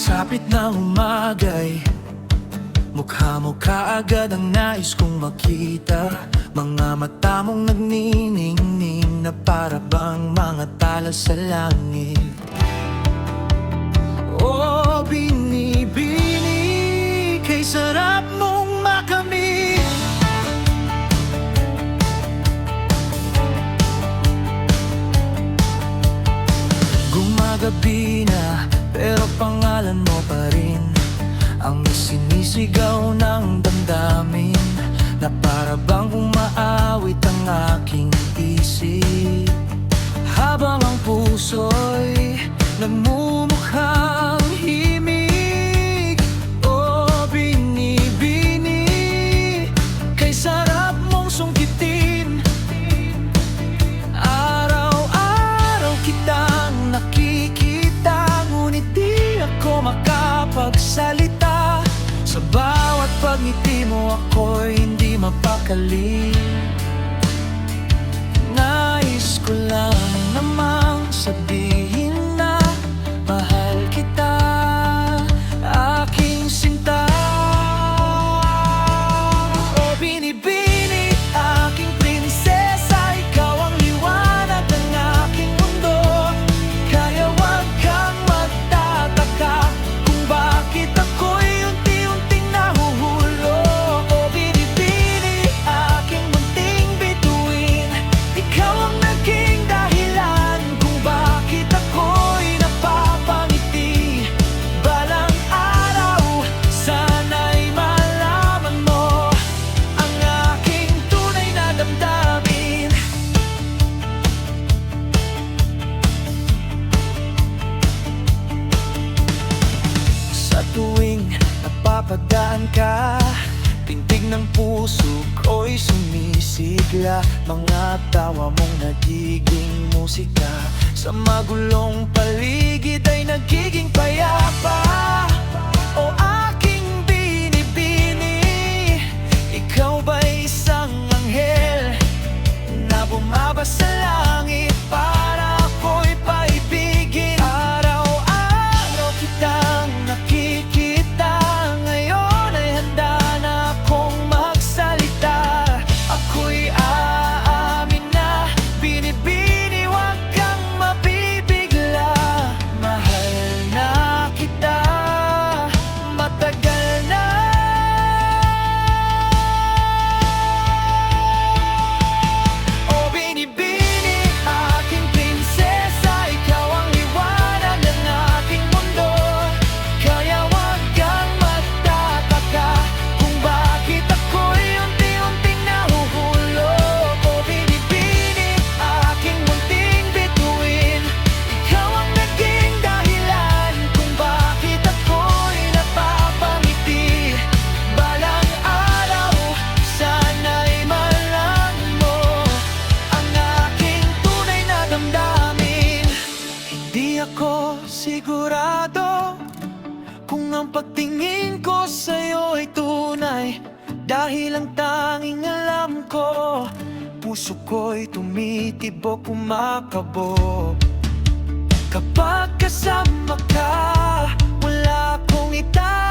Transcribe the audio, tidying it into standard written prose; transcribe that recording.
Pagsapit ng umagay, mukha mo kaagad ang nais kong makita. Mga mata mong nagniningning na para bang mga tala sa langit. Oh, binibini, kay sarap mong makamit. Gumagabi na, pero pangalan mo pa rin ang sinisigaw ng damdamin, na para bang umaawit ang aking isip, habang ang puso'y nagmumukhang himig. Oh, binibini, kay sarap mong sungkitin. Araw-araw kitang nakikita, ngunit di ako makapagsalita. Sa bawat pagngiti mo ako'y hindi mapakali. Nais ko lang namang sabihin na mahal kita, aking sinta. Oh, binibini, aking prinsesa, ikaw ang liwanag ng aking mundo. Kaya wag kang magtataka kung bakit ako'y unti-unting nahuhulog. Oh, binibini, aking munting bituin, ikaw ang naging dahilan kung bakit ako'y napapangiti. Balang araw, sana'y malaman mo ang aking tunay na damdamin. Sa tuwing napapadaan ka, tintig ng puso ko'y sumisigla. Mga tawa mong nagiging musika, sa magulong paligid ay nagiging payapa. O aking binibini, ikaw ba'y isang anghel na bumaba sa langit para ako'y paibigin? Araw-araw kitang nakikita, ngayon ay handa na akong magsalita. Ako'y aamin na, binibini, wag kang mabibigla. Mahal na kita, matagal na. Oh, binibini, aking prinsesa, ikaw ang liwanag ng aking mundo. Kaya wag kang magtataka kung bakit ako'y unti-unting nahuhulog. Oh, binibini, aking munting bituin, ikaw ang naging dahilan kung bakit ako'y napapangiti. Balang araw, sana'y malaman mo ang aking tunay na damdamin. Hindi ako sigurado kung ang pagtingin ko sa'yo ay tunay, dahil ang tanging alam ko, puso ko'y tumitibok, kumakabog. Kapag kasama ka, wala akong ita